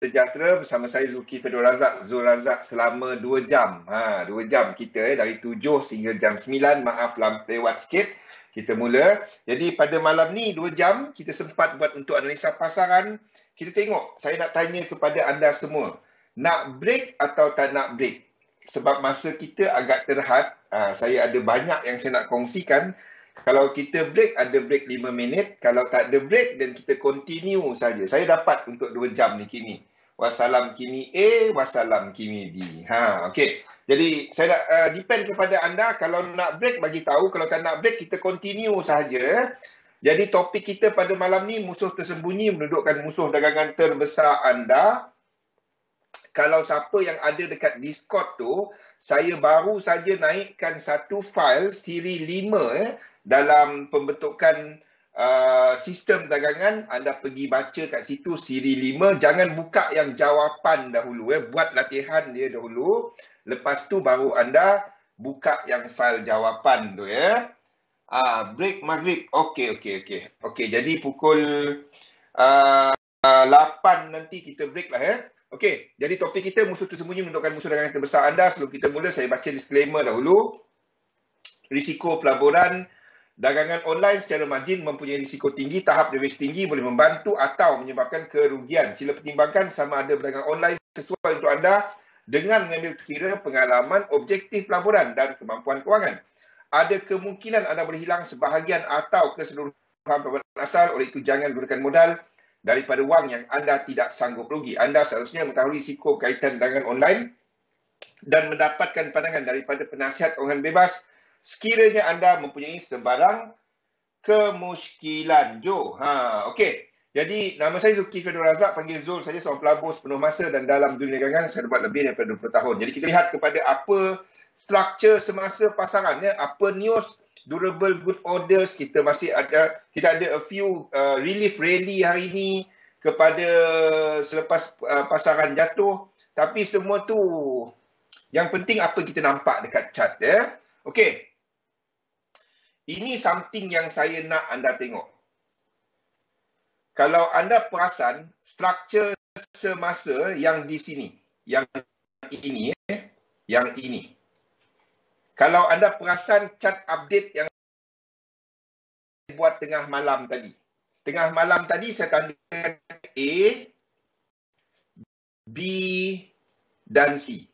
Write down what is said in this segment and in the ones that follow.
Sejahtera bersama saya Zulkifli Razak, Zul Razak selama 2 jam. 2 jam kita dari 7 hingga jam 9. Maaf lewat sikit. Kita mula. Jadi pada malam ni 2 jam kita sempat buat untuk analisa pasaran. Kita tengok, saya nak tanya kepada anda semua. Nak break atau tak nak break? Sebab masa kita agak terhad. Saya ada banyak yang saya nak kongsikan. Kalau kita break, ada break 5 minit. Kalau tak ada break, dan kita continue saja. Saya dapat untuk 2 jam ni kini. Wassalam kini A, wassalam kini B. Okey. Jadi saya nak depend kepada anda. Kalau nak break bagi tahu, kalau tak nak break kita continue sahaja. Jadi topik kita pada malam ni, musuh tersembunyi mendudukkan musuh dagangan terbesar anda. Kalau siapa yang ada dekat Discord tu, saya baru saja naikkan satu file siri 5 dalam pembentukan sistem dagangan. Anda pergi baca kat situ siri 5. Jangan buka yang jawapan dahulu. Buat latihan dia dahulu. Lepas tu baru anda buka yang file jawapan tu break maghrib. Okey. Jadi pukul 8 nanti kita break lah Okey. Jadi topik kita musuh tersembunyi menentukan musuh dagangan terbesar anda. Sebelum kita mula, saya baca disclaimer dahulu. Risiko pelaburan dagangan online secara margin mempunyai risiko tinggi, tahap leverage tinggi, boleh membantu atau menyebabkan kerugian. Sila pertimbangkan sama ada berdagang online sesuai untuk anda dengan mengambil kira pengalaman objektif pelaburan dan kemampuan kewangan. Ada kemungkinan anda boleh hilang sebahagian atau keseluruhan pelaburan asal, oleh itu jangan gunakan modal daripada wang yang anda tidak sanggup rugi. Anda seharusnya mengetahui risiko berkaitan dagangan online dan mendapatkan pandangan daripada penasihat kewangan bebas sekiranya anda mempunyai sebarang kemusykilan. Okey. Jadi, nama saya Zulkifli Razak, panggil Zul saja, seorang pelabur sepenuh masa dan dalam dunia dagangan saya buat lebih daripada 20 tahun. Jadi, kita lihat kepada apa struktur semasa pasaran. Apa news, durable good orders, kita ada a few relief rally hari ini kepada selepas pasaran jatuh. Tapi semua tu, yang penting apa kita nampak dekat chart Okey. Ini something yang saya nak anda tengok. Kalau anda perasan, struktur semasa yang di sini, yang ini, yang ini. Kalau anda perasan chart update yang saya buat tengah malam tadi. Tengah malam tadi saya tandakan A, B dan C.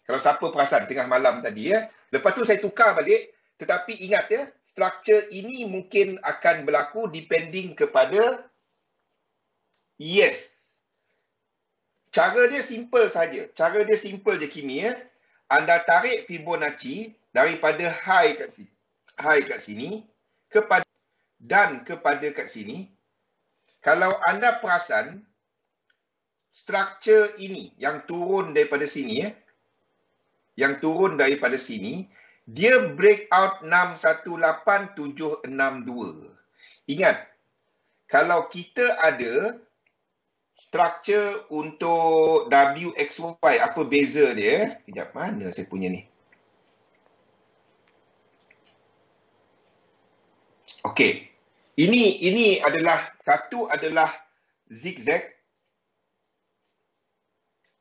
Kalau siapa perasan tengah malam tadi Lepas tu saya tukar balik. Tetapi ingat struktur ini mungkin akan berlaku depending kepada Cara dia simple saja. Cara dia simple je kini Anda tarik Fibonacci daripada high kat sini kepada kat sini. Kalau anda perasan struktur ini yang turun daripada sini dia breakout 618762. Ingat, kalau kita ada struktur untuk WXY, apa beza dia? Kejap, mana saya punya ni? Okey. Ini adalah satu adalah zigzag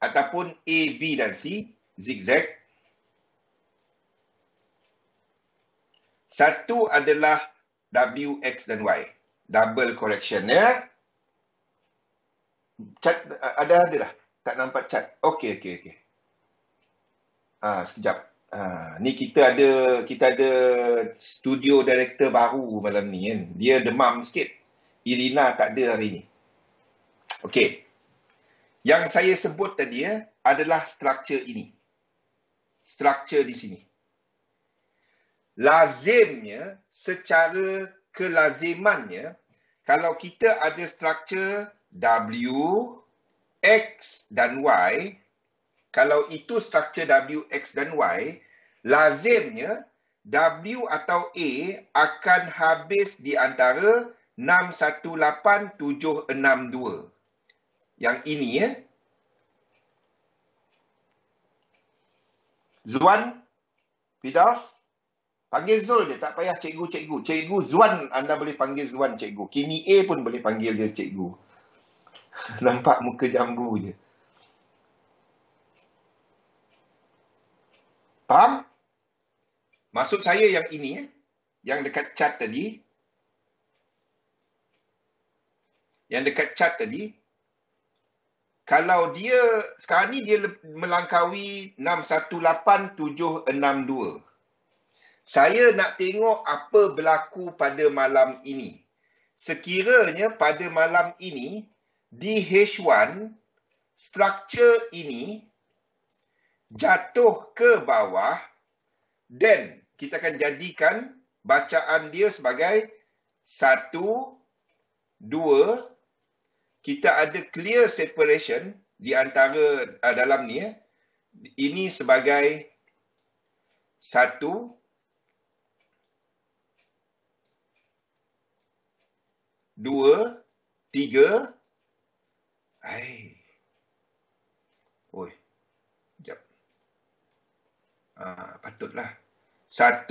ataupun A, B dan C, zigzag. Satu adalah W, X dan Y. Double correction Chart ada lah. Tak nampak chart. Okey. Sekejap. Ni kita ada studio director baru malam ni Dia demam sikit. Irina tak ada hari ni. Okey. Yang saya sebut tadi adalah struktur ini. Struktur di sini. Lazimnya, secara kelazimannya, kalau kita ada struktur W, X dan Y, kalau itu struktur W, X dan Y, lazimnya W atau A akan habis di antara 618762. Yang ini Zuan, Fidaf, panggil Zul je, tak payah cikgu. Cikgu Zuan, anda boleh panggil Zuan cikgu. Kini A pun boleh panggil dia cikgu. Nampak muka jambu je. Faham? Maksud saya yang ini, yang dekat chart tadi, kalau dia sekarang ni dia melangkaui 618762. Saya nak tengok apa berlaku pada malam ini. Sekiranya pada malam ini di H1 struktur ini jatuh ke bawah, then kita akan jadikan bacaan dia sebagai 1, 2. Kita ada clear separation di antara dalam ni. Ini sebagai 1, 2, 3. Oi. Sekejap. Patutlah. 1,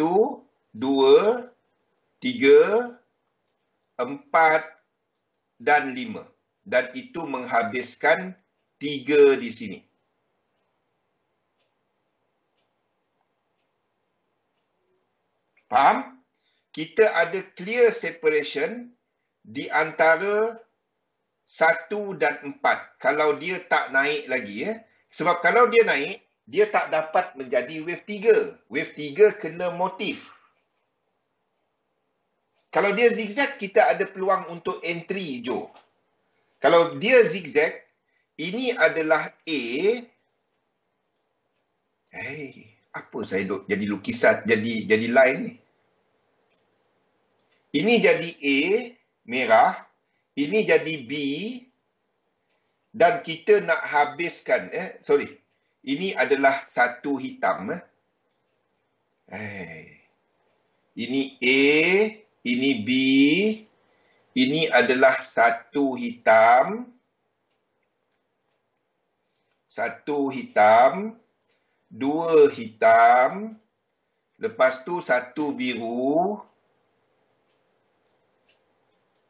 2, 3, 4 dan 5. Dan itu menghabiskan 3 di sini. Faham? Kita ada clear separation di antara 1 dan 4. Kalau dia tak naik lagi. Sebab kalau dia naik, dia tak dapat menjadi wave 3. Wave 3 kena motif. Kalau dia zigzag, kita ada peluang untuk entry hijau. Kalau dia zigzag, ini adalah A. Apa saya jadi lukisan, jadi line ni. Ini jadi A, merah. Ini jadi B. Dan kita nak habiskan, ini adalah satu hitam. Ini A, ini B. Ini adalah satu hitam. Satu hitam. 2 hitam. Lepas tu satu biru.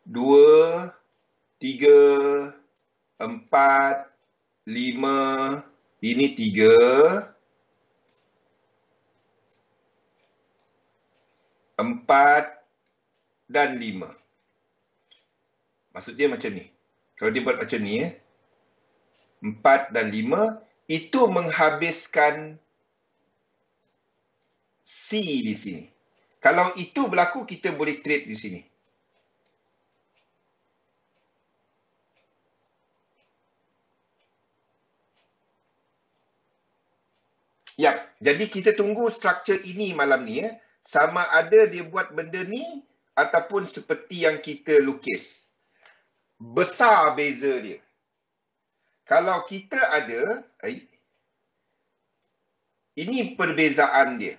2, 3, 4, 5. Ini 3. 4 dan 5. Maksud dia macam ni. Kalau dia buat macam ni, 4 dan 5, itu menghabiskan C di sini. Kalau itu berlaku, kita boleh trade di sini. Yap, jadi kita tunggu struktur ini malam ni. Sama ada dia buat benda ni ataupun seperti yang kita lukis. Besar beza dia. Kalau kita ada, ini perbezaan dia.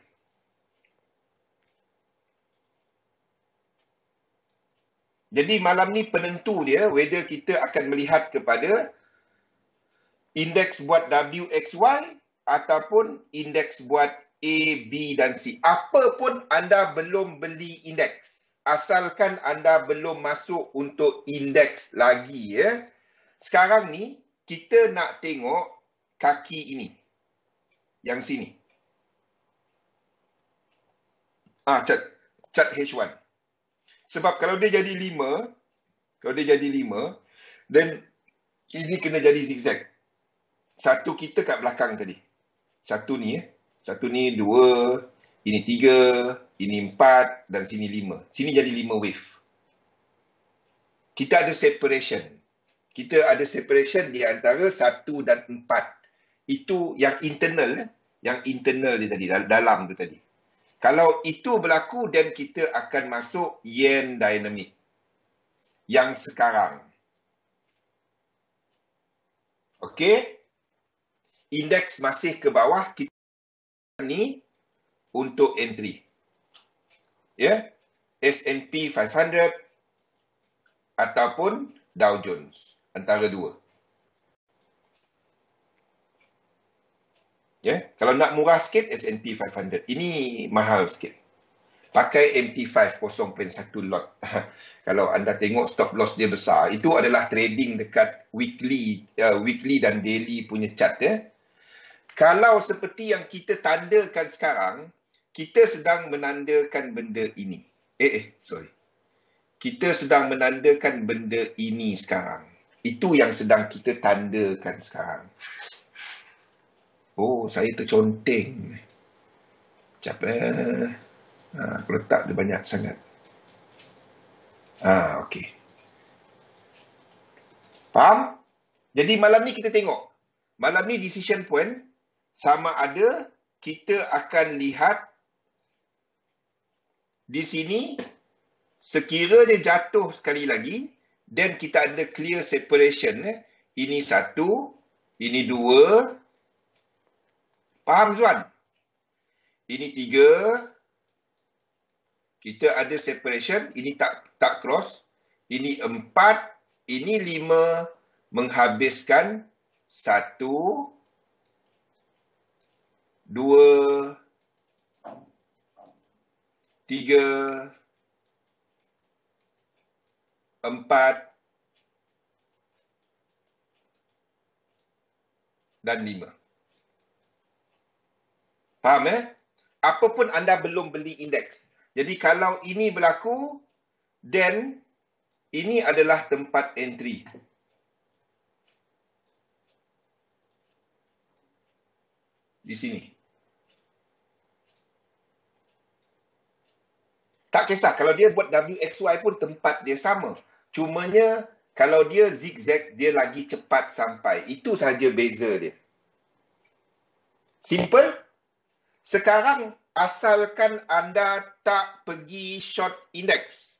Jadi malam ni penentu dia, whether kita akan melihat kepada indeks buat WXY ataupun indeks buat A, B dan C. Apa pun anda belum beli indeks. Asalkan anda belum masuk untuk indeks lagi. Sekarang ni, kita nak tengok kaki ini. Yang sini. Chart H1. Sebab kalau dia jadi 5, dan ini kena jadi zigzag. Satu kita kat belakang tadi. Satu ni 2, ini 3, ini 4 dan sini 5. Sini jadi 5 wave. Kita ada separation. Kita ada separation di antara 1 dan 4. Itu yang internal. Yang internal dia tadi, dalam tu tadi. Kalau itu berlaku, dan kita akan masuk yen dynamic. Yang sekarang. Okey. Indeks masih ke bawah. Kita ni untuk entry. S&P 500 ataupun Dow Jones. Antara dua. Kalau nak murah sikit, S&P 500. Ini mahal sikit. Pakai MT5 0.1 lot. Kalau anda tengok stop loss dia besar. Itu adalah trading dekat weekly dan daily punya chart. Kalau seperti yang kita tandakan sekarang, kita sedang menandakan benda ini. Sorry. Kita sedang menandakan benda ini sekarang. Itu yang sedang kita tandakan sekarang. Oh, saya terconteng. Sekejap aku letak dia banyak sangat. Okey. Faham? Jadi malam ni kita tengok. Malam ni decision point sama ada kita akan lihat di sini sekiranya jatuh sekali lagi dan kita ada clear separation. Ini satu, ini dua. Faham Zuan? Ini tiga. Kita ada separation, ini tak cross. Ini empat, ini lima, menghabiskan satu, dua, tiga, empat, dan lima. Faham Apapun anda belum beli indeks. Jadi kalau ini berlaku, then ini adalah tempat entry. Di sini. Tak kisah, kalau dia buat WXY pun tempat dia sama. Cumanya, kalau dia zigzag, dia lagi cepat sampai. Itu sahaja beza dia. Simple. Sekarang, asalkan anda tak pergi short index.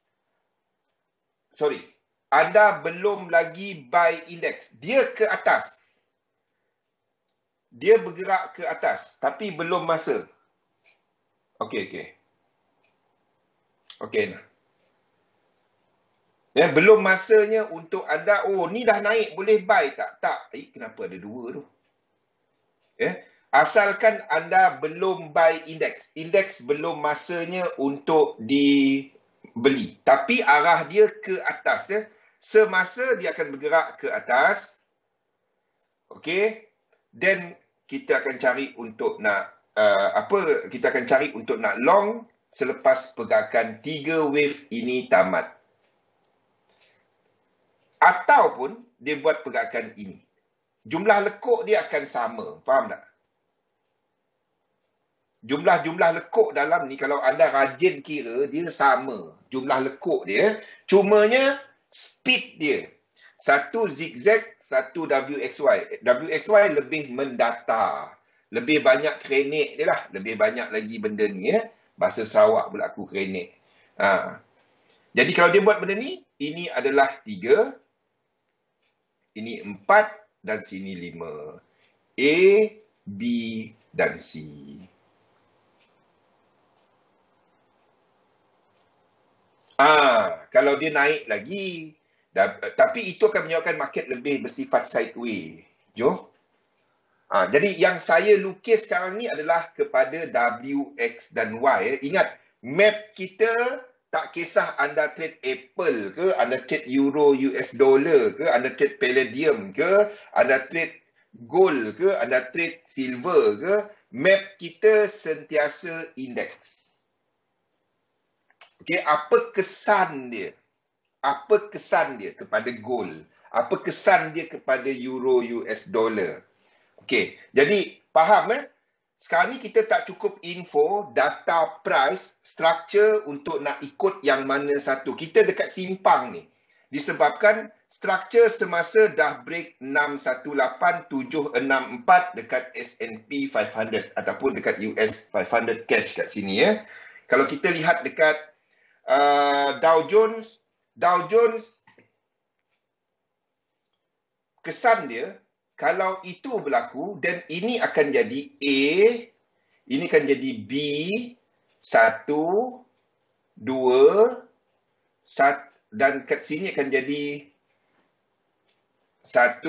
Sorry. Anda belum lagi buy index. Dia ke atas. Dia bergerak ke atas. Tapi belum masa. Okey. Okey. Belum masanya untuk anda, ni dah naik, boleh buy tak? Tak. Kenapa ada dua tu? Asalkan anda belum buy indeks. Indeks belum masanya untuk dibeli. Tapi arah dia ke atas. Semasa dia akan bergerak ke atas. Okey. Dan kita akan cari untuk nak, kita akan cari untuk nak long selepas pergerakan 3 wave ini tamat. Ataupun dia buat pergerakan ini. Jumlah lekuk dia akan sama. Faham tak? Jumlah lekuk dalam ni, kalau anda rajin kira, dia sama. Jumlah lekuk dia. Cumanya, speed dia. Satu zigzag, satu WXY. WXY lebih mendatar. Lebih banyak krenik dia lah. Lebih banyak lagi benda ni. Bahasa Sarawak pula aku krenik. Jadi kalau dia buat benda ni, ini adalah 3. Ini 4 dan sini 5. A, B dan C. Kalau dia naik lagi, tapi itu akan menyebabkan market lebih bersifat sideways. Jadi yang saya lukis sekarang ni adalah kepada W, X dan Y. Ingat, map kita tak kisah anda trade Apple ke, anda trade Euro, US dollar ke, anda trade Palladium ke, anda trade gold ke, anda trade silver ke, map kita sentiasa indeks. Okey, apa kesan dia? Apa kesan dia kepada gold? Apa kesan dia kepada euro, US dollar? Okey, jadi faham Sekarang ni kita tak cukup info, data price, structure untuk nak ikut yang mana satu. Kita dekat simpang ni. Disebabkan structure semasa dah break 618764 dekat S&P 500 ataupun dekat US 500 cash kat sini Kalau kita lihat dekat Dow Jones kesan dia, kalau itu berlaku, dan ini akan jadi A, ini akan jadi B, 1, 2, 1, dan kat sini akan jadi 1,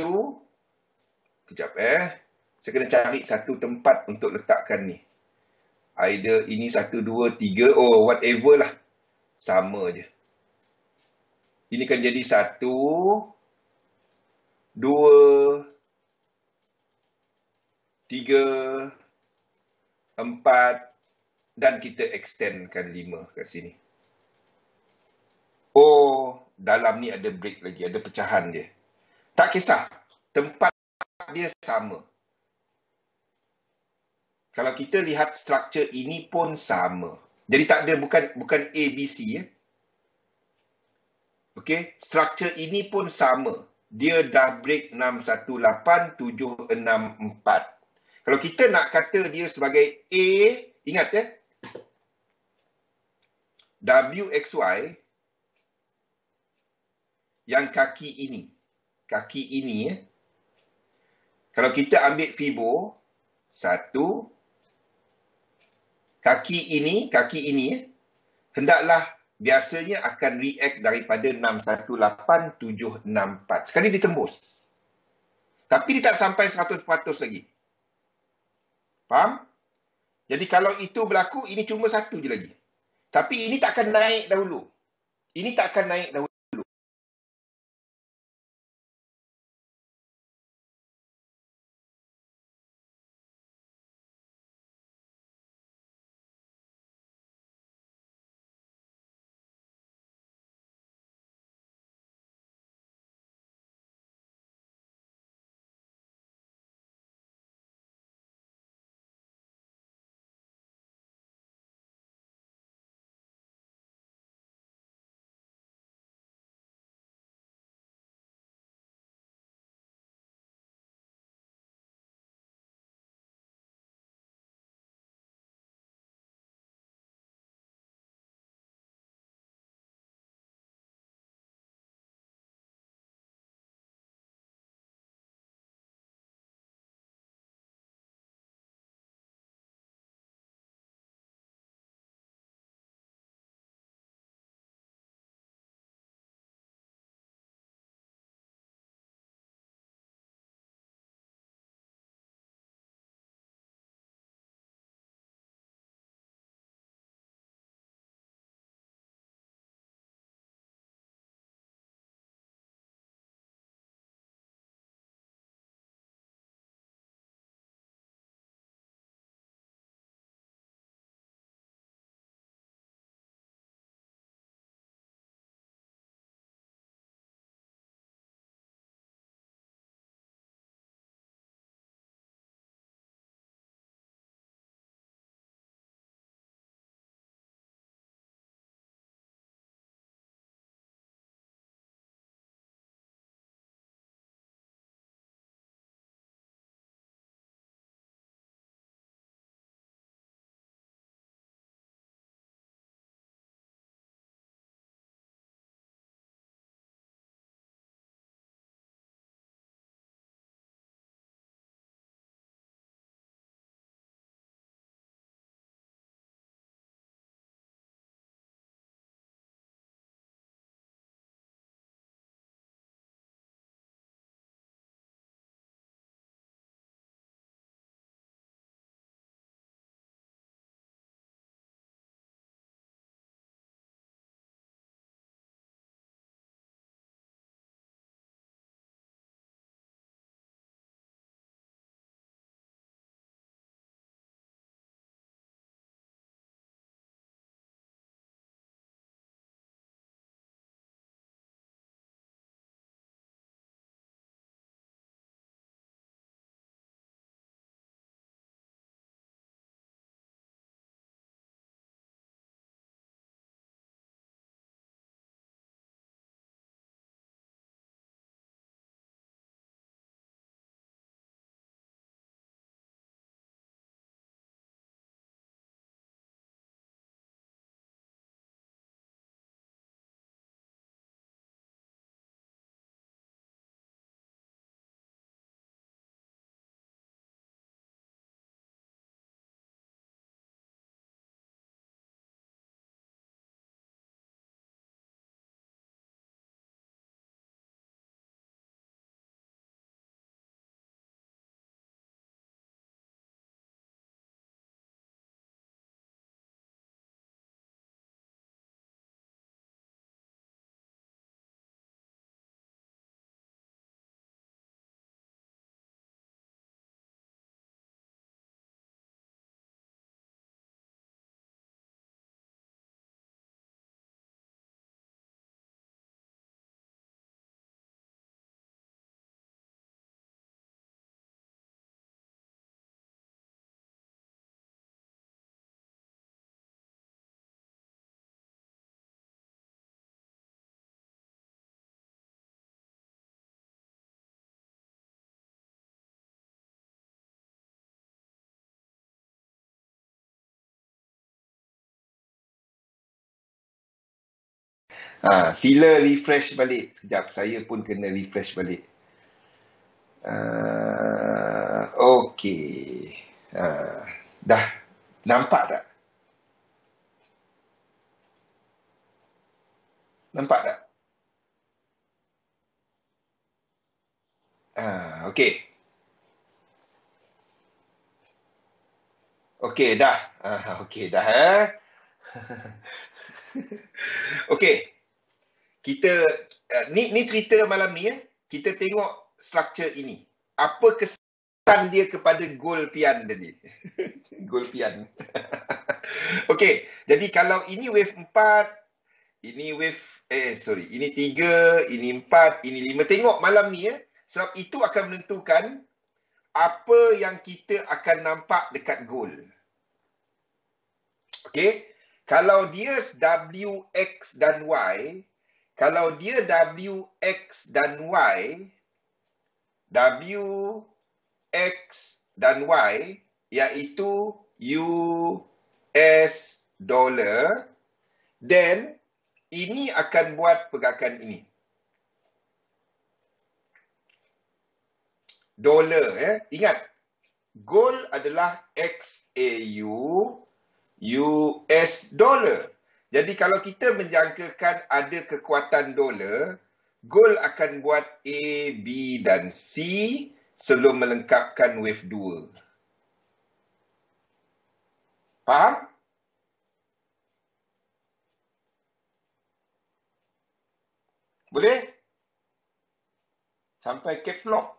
kejap saya kena cari satu tempat untuk letakkan ni. Either ini 1, 2, 3, whatever lah. Sama je. Ini akan jadi 1, 2, 3, 4 dan kita extendkan 5 kat sini. Oh, dalam ni ada break lagi, ada pecahan dia. Tak kisah, tempat dia sama. Kalau kita lihat struktur ini pun sama. Jadi tak ada, bukan A, B, C. Okey, struktur ini pun sama. Dia dah break 618, 764. Kalau kita nak kata dia sebagai A, ingat WXY yang kaki ini. Kaki ini Kalau kita ambil fibo 1, kaki ini hendaklah biasanya akan react daripada 618, 764. Sekali ditembus. Tapi dia tak sampai 100% lagi. Faham? Jadi kalau itu berlaku, ini cuma satu je lagi. Tapi ini takkan naik dahulu. Ini takkan naik dahulu. Sila refresh balik. Sekejap, saya pun kena refresh balik. Okey. Dah nampak tak? Nampak tak? Okey. Okey dah. Okey dah Okey. Kita ni cerita malam ni kita tengok structure ini. Apa kesan dia kepada gol pian tadi? Gol pian. Okey, jadi kalau ini wave 4, ini wave ini 3, ini 4, ini 5. Tengok malam ni sebab itu akan menentukan apa yang kita akan nampak dekat gol. Okey, kalau dia WX dan Y, kalau dia WX dan Y, WX dan Y iaitu US dollar, then ini akan buat pergerakan ini. Dolar ingat, gold adalah XAU US dollar. Jadi kalau kita menjangkakan ada kekuatan dolar, gold akan buat A, B dan C sebelum melengkapkan wave 2. Faham? Boleh? Sampai caps lock.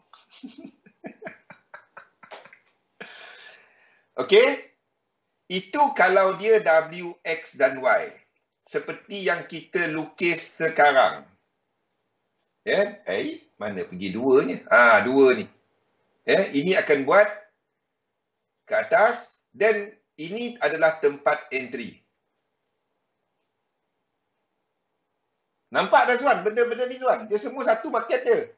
Okey? Itu kalau dia WX dan Y. Seperti yang kita lukis sekarang. Mana pergi duanya? Dua ni. Ini akan buat ke atas dan ini adalah tempat entry. Nampak dah tuan, benda-benda ni tuan. Dia semua satu market dia.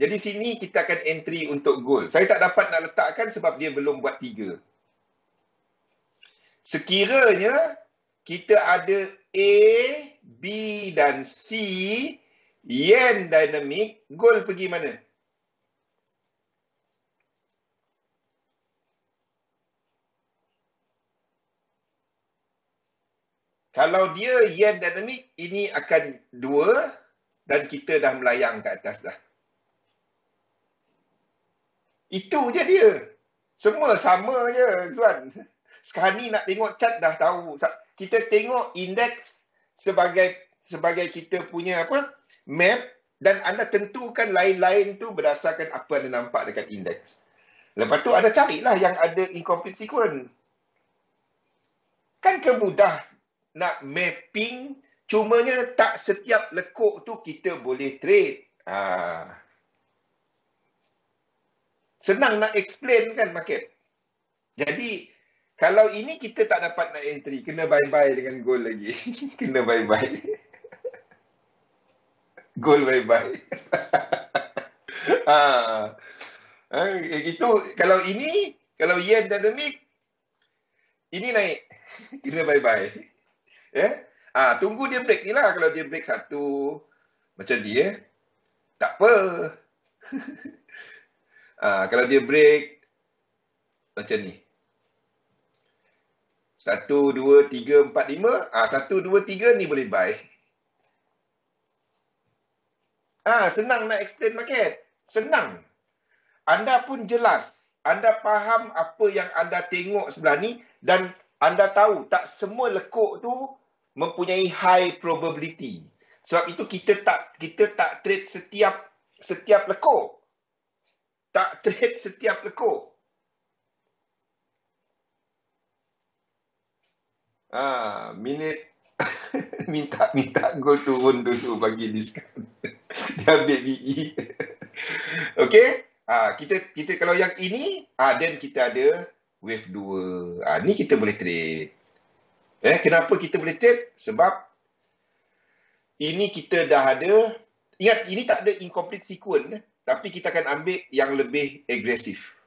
Jadi sini kita akan entry untuk gold. Saya tak dapat nak letakkan sebab dia belum buat 3. Sekiranya kita ada A, B dan C, yen dynamic, gold pergi mana? Kalau dia yen dynamic, ini akan 2 dan kita dah melayang ke atas dah. Itu je dia. Semua sama je tuan. Sekarang ni nak tengok chart dah tahu. Kita tengok indeks sebagai kita punya map, dan anda tentukan lain-lain tu berdasarkan apa anda nampak dekat indeks. Lepas tu anda carilah yang ada incomplete sequence. Kan kemudah nak mapping, cumanya tak setiap lekuk tu kita boleh trade. Senang nak explain kan market. Jadi kalau ini kita tak dapat nak entry, kena bye-bye dengan gold lagi. Kena bye-bye. Gold bye-bye. Itu kalau ini, kalau yen dynamic, ini naik. Kena bye-bye. Tunggu dia break ni lah. Kalau dia break satu, macam dia, tak apa. Kalau dia break, macam ni. 1, 2, 3, 4, 5. 1, 2, 3 ni boleh buy. Senang nak explain market. Senang. Anda pun jelas. Anda faham apa yang anda tengok sebelah ni dan anda tahu tak semua lekuk tu mempunyai high probability. Sebab itu kita tak trade setiap lekuk. Tak trade setiap lekuk. Minit minta gold turun dulu bagi diskaun. Dia ambil BE. Okey? Kita kalau yang ini, then kita ada wave 2. Ni kita boleh trade. Kenapa kita boleh trade? Sebab ini kita dah ada, ingat ini tak ada incomplete sequence, tapi kita akan ambil yang lebih agresif.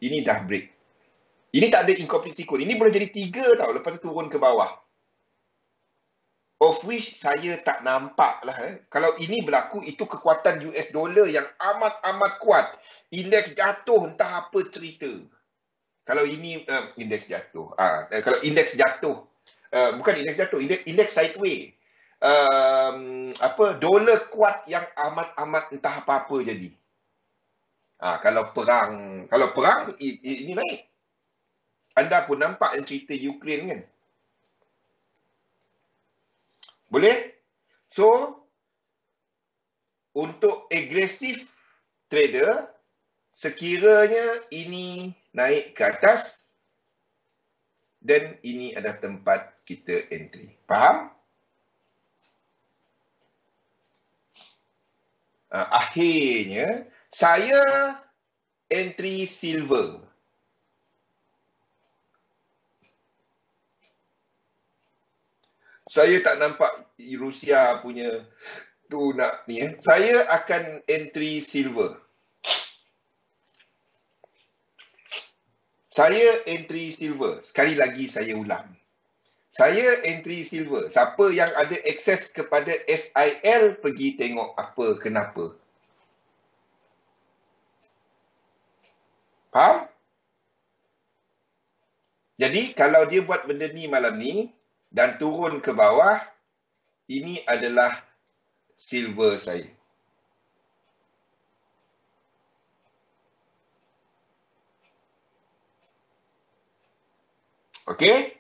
Ini dah break. Ini tak ada incomplete sequence. Ini boleh jadi 3 tau, lepas tu turun ke bawah. of which saya tak nampak lah. Kalau ini berlaku, itu kekuatan US dollar yang amat-amat kuat. Indeks jatuh, entah apa cerita. Kalau ini indeks jatuh. Kalau indeks jatuh, bukan indeks jatuh, indeks sideways. Dolar kuat yang amat-amat entah apa-apa jadi. Kalau perang ini naik. Anda pun nampak yang cerita Ukraine kan. Boleh? So, untuk agresif trader, sekiranya ini naik ke atas, dan ini adalah tempat kita entry. Faham? Akhirnya, saya entry silver. Saya tak nampak Rusia punya tu nak ni. Saya akan entry silver. Saya entry silver. Sekali lagi saya ulang. Saya entry silver. Siapa yang ada akses kepada SIL, pergi tengok apa kenapa. Faham? Jadi, kalau dia buat benda ni malam ni, dan turun ke bawah, ini adalah silver saya. Okey?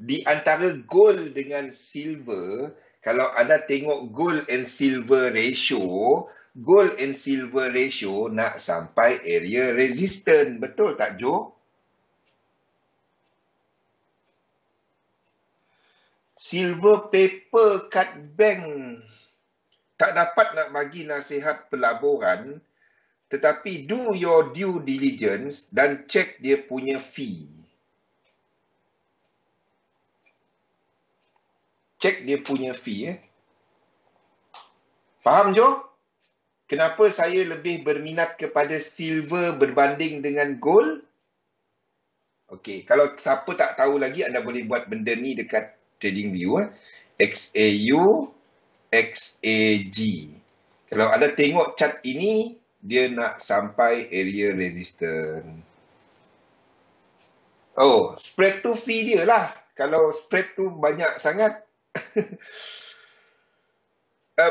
Di antara gold dengan silver, kalau anda tengok gold and silver ratio nak sampai area resistance. Betul tak, Jo? Silver paper kat bank tak dapat nak bagi nasihat pelaburan, tetapi do your due diligence dan check dia punya fee. Check dia punya fee. Faham, Jo? Kenapa saya lebih berminat kepada silver berbanding dengan gold? Okey, kalau siapa tak tahu lagi, anda boleh buat benda ni dekat TradingView. XAU, XAG. Kalau anda tengok chart ini, dia nak sampai area resistance. Oh, spread tu fee dia lah. Kalau spread tu banyak sangat,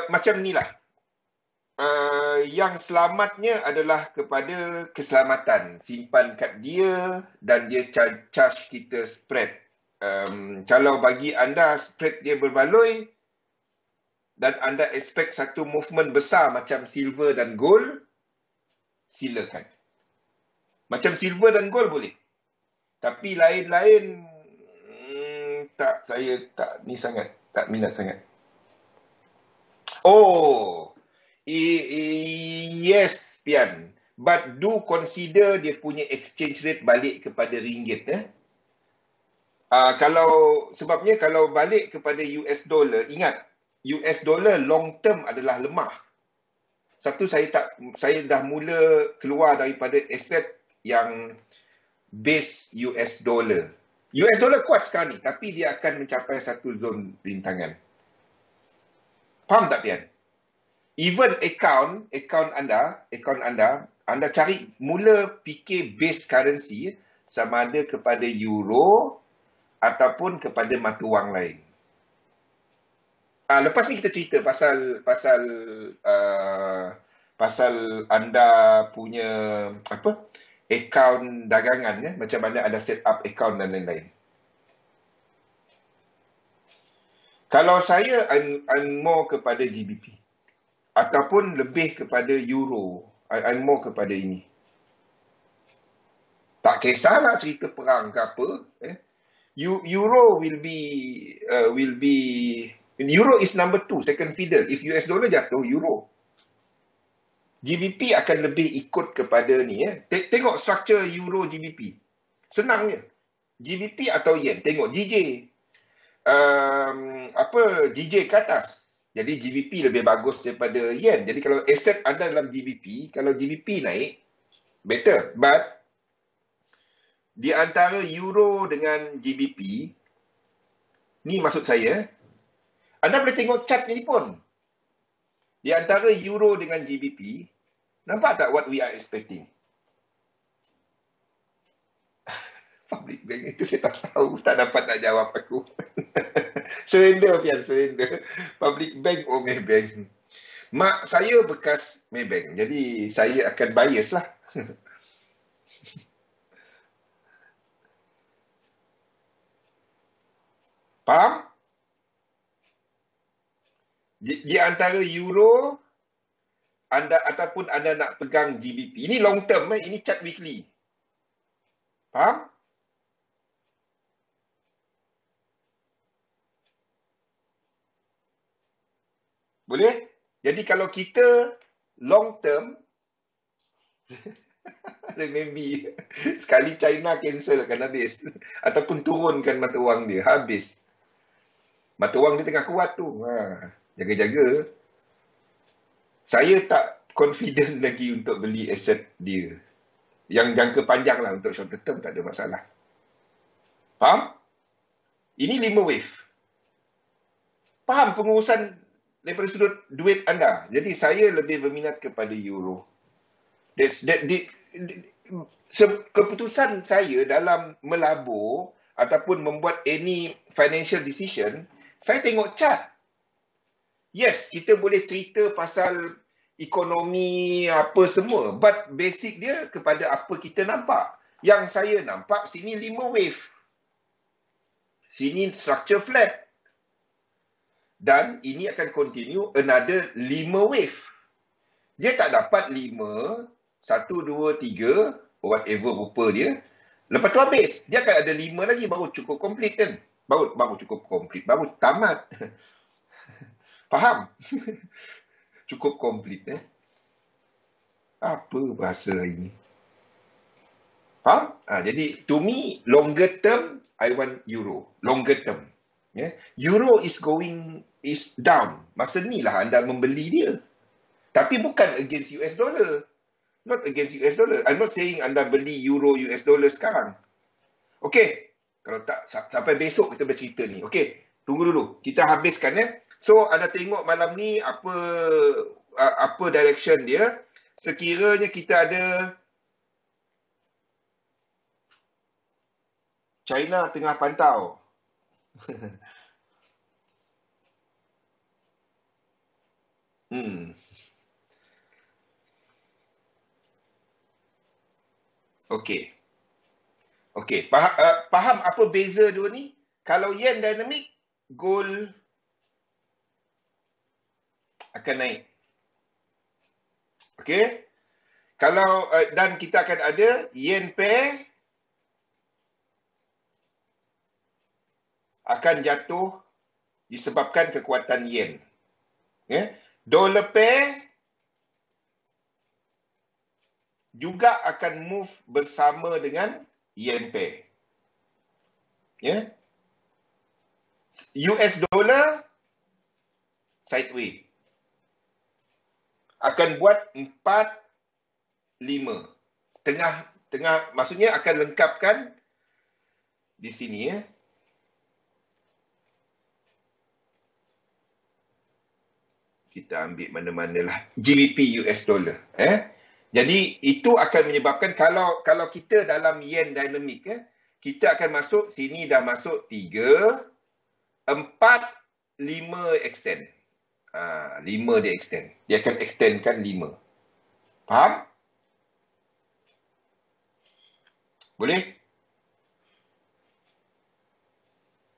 macam ni lah. Yang selamatnya adalah kepada keselamatan. Simpan kat dia dan dia charge kita spread. Kalau bagi anda spread dia berbaloi dan anda expect satu movement besar macam silver dan gold, silakan. Macam silver dan gold boleh. Tapi lain-lain saya tak minat sangat. Oh, yes, Pian. But do consider dia punya exchange rate balik kepada ringgit. Sebabnya kalau balik kepada US dollar, ingat, US dollar long term adalah lemah. Satu, saya dah mula keluar daripada aset yang base US dollar. US dollar kuat sekarang ni, tapi dia akan mencapai satu zon rintangan. Faham tak, Pian? Even account anda cari mula fikir base currency sama ada kepada euro ataupun kepada mata wang lain. Lepas ni kita cerita pasal anda punya akaun dagangan, macam mana anda set up akaun dan lain-lain. Kalau saya, I'm more kepada GBP ataupun lebih kepada euro. I'm more kepada ini. Tak kisahlah cerita perang ke apa. Euro will be Euro is number 2, second fiddle. If US dollar jatuh, Euro. GBP akan lebih ikut kepada ni. Tengok structure Euro GBP. Senang je. GBP atau yen. Tengok GJ. GJ ke atas. Jadi GBP lebih bagus daripada yen. Jadi kalau aset anda dalam GBP, kalau GBP naik, better. But di antara euro dengan GBP, Ni maksud saya. Anda boleh tengok chart ni pun. Di antara euro dengan GBP, nampak tak what we are expecting? Public bank itu saya tak tahu. Tak dapat nak jawab aku. Surrender, Fian. Surrender. Public bank, Maybank. Mak saya bekas Maybank. Jadi, saya akan bias lah. Faham? Di antara euro, anda ataupun anda nak pegang GBP. Ini long term, ini chart weekly. Faham? Boleh? Jadi kalau kita long term, maybe sekali China cancel akan habis. Ataupun turunkan mata wang dia, habis. Mata wang dia tengah kuat tu. Jaga-jaga. Saya tak confident lagi untuk beli aset dia. Yang jangka panjang lah, untuk short term tak ada masalah. Faham? Ini 5 wave. Faham pengurusan daripada sudut duit anda. Jadi saya lebih berminat kepada euro. Keputusan saya dalam melabur ataupun membuat any financial decision, saya tengok chart. Yes, kita boleh cerita pasal ekonomi apa semua, but basic dia kepada apa kita nampak. Yang saya nampak sini 5 wave. Sini structure flat. Dan ini akan continue another 5 wave. Dia tak dapat 5, 1, 2, 3, whatever rupa dia. Lepas tu habis. Dia akan ada 5 lagi baru cukup complete kan. Baru cukup complete. Baru tamat. Faham? Cukup complete. Apa bahasa ini? Faham? Jadi to me, longer term, I want euro. Longer term. Euro is down. Masa ni lah anda membeli dia. Tapi bukan against US dollar. Not against US dollar. I'm not saying anda beli euro US dollar sekarang. Okey. Kalau tak, sampai besok kita bercerita ni. Okey. Tunggu dulu. Kita habiskan So, anda tengok malam ni apa direction dia. Sekiranya kita ada China tengah pantau. Okey. Faham apa beza dua ni? Kalau yen dynamic, gold akan naik. Okey. Kalau dan kita akan ada yen pair akan jatuh disebabkan kekuatan yen. Dollar pair juga akan move bersama dengan yen pair. US dollar sideways. Akan buat 4, 5. Tengah maksudnya akan lengkapkan di sini Kita ambil mana-mana lah. GBP US dollar. Jadi itu akan menyebabkan kalau kita dalam yen dynamic, kita akan masuk, sini dah masuk 3, 4, 5 extend. 5 dia extend. Dia akan extendkan 5. Faham? Boleh?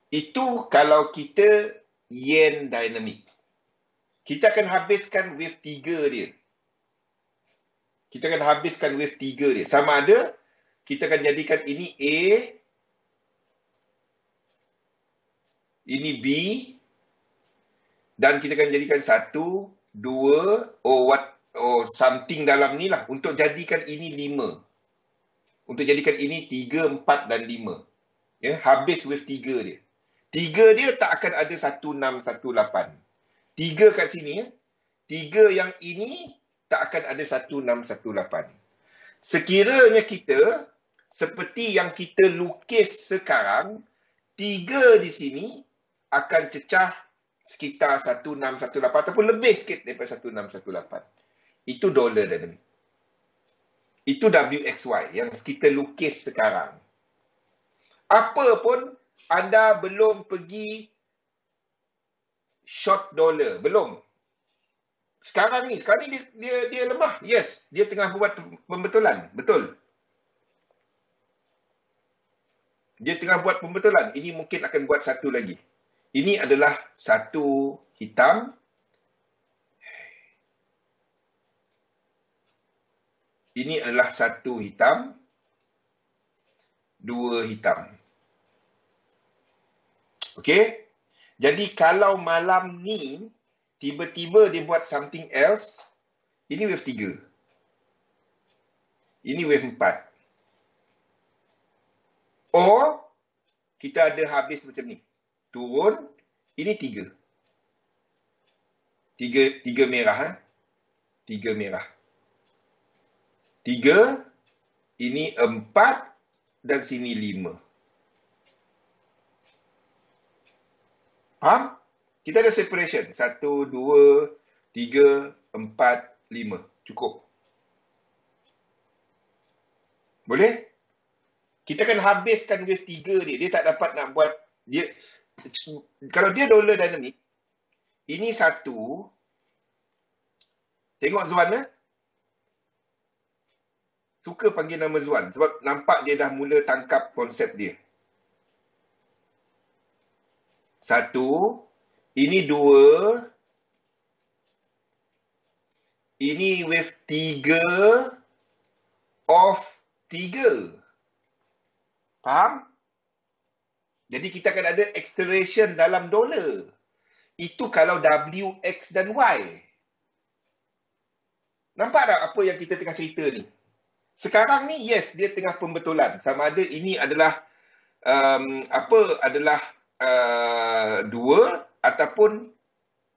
Itu kalau kita yen dynamic. Kita akan habiskan wave 3 dia. Kita akan habiskan wave 3 dia. Sama ada, kita akan jadikan ini A, ini B, dan kita akan jadikan 1, 2, something dalam ni lah. Untuk jadikan ini 5. Untuk jadikan ini 3, 4 dan 5. Habis wave 3 dia. 3 dia tak akan ada 1618. 3 kat sini, 3 yang ini tak akan ada 1618. Sekiranya kita, seperti yang kita lukis sekarang, 3 di sini akan cecah sekitar 1618 ataupun lebih sikit daripada 1618. Itu dolar dynamic. Itu WXY yang kita lukis sekarang. Apa pun anda belum pergi short dollar, belum. Sekarang ni dia lemah. Yes, dia tengah buat pembetulan, betul. Dia tengah buat pembetulan. Ini mungkin akan buat satu lagi. Ini adalah satu hitam. Ini adalah satu hitam. Dua hitam. Okey? Jadi kalau malam ni tiba-tiba dia buat something else, ini wave 3. Ini wave 4. Or kita ada habis macam ni. Turun, ini 3. 3 merah. 3 merah. 3, ini 4 dan sini 5. Faham? Kita ada separation. 1, 2, 3, 4, 5. Cukup. Boleh? Kita akan habiskan wave 3 dia. Dia tak dapat nak buat. Kalau dia dollar dynamic, ini satu. Tengok Zuan. Suka panggil nama Zuan. Sebab nampak dia dah mula tangkap konsep dia. 1. Ini 2. Ini wave 3 off 3. Faham? Jadi kita akan ada acceleration dalam dolar. Itu kalau W, X dan Y. Nampak tak apa yang kita tengah cerita ni? Sekarang ni, yes, dia tengah pembetulan. Sama ada ini adalah adalah 2 ataupun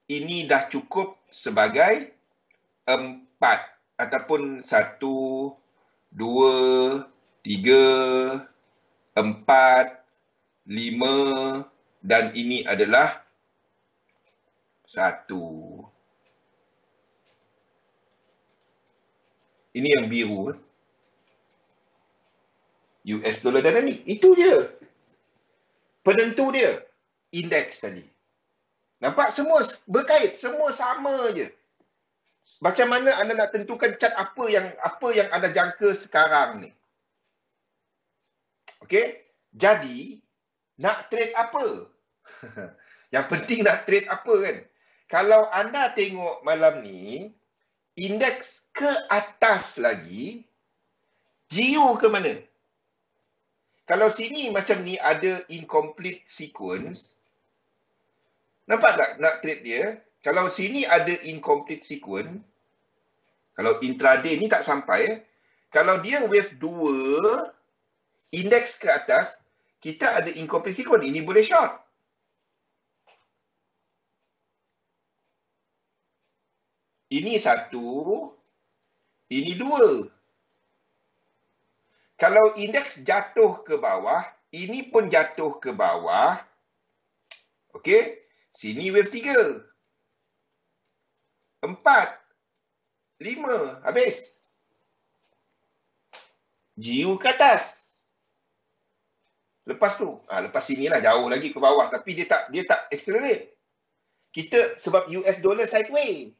ini dah cukup sebagai 4 ataupun 1, 2, 3, 4, 5 dan ini adalah 1. Ini yang biru. US dollar dynamic. Itu je. Penentu dia. Indeks tadi. Nampak? Semua berkait. Semua sama je. Macam mana anda nak tentukan chart apa yang anda jangka sekarang ni? Okey? Jadi, nak trade apa? Yang penting nak trade apa kan? Kalau anda tengok malam ni, indeks ke atas lagi, GU ke mana? Kalau sini macam ni ada incomplete sequence, nampak tak nak trade dia? Kalau sini ada incomplete sequence, kalau intraday ni tak sampai, kalau dia wave 2, indeks ke atas, kita ada incomplete sequence, ini boleh short. Ini 1, ini 2. Kalau indeks jatuh ke bawah, ini pun jatuh ke bawah. Okey, sini wave 3. 4, 5, habis. GU ke atas. Lepas tu, lepas sini lah jauh lagi ke bawah, tapi dia tak accelerate. Kita sebab US dollar sideways.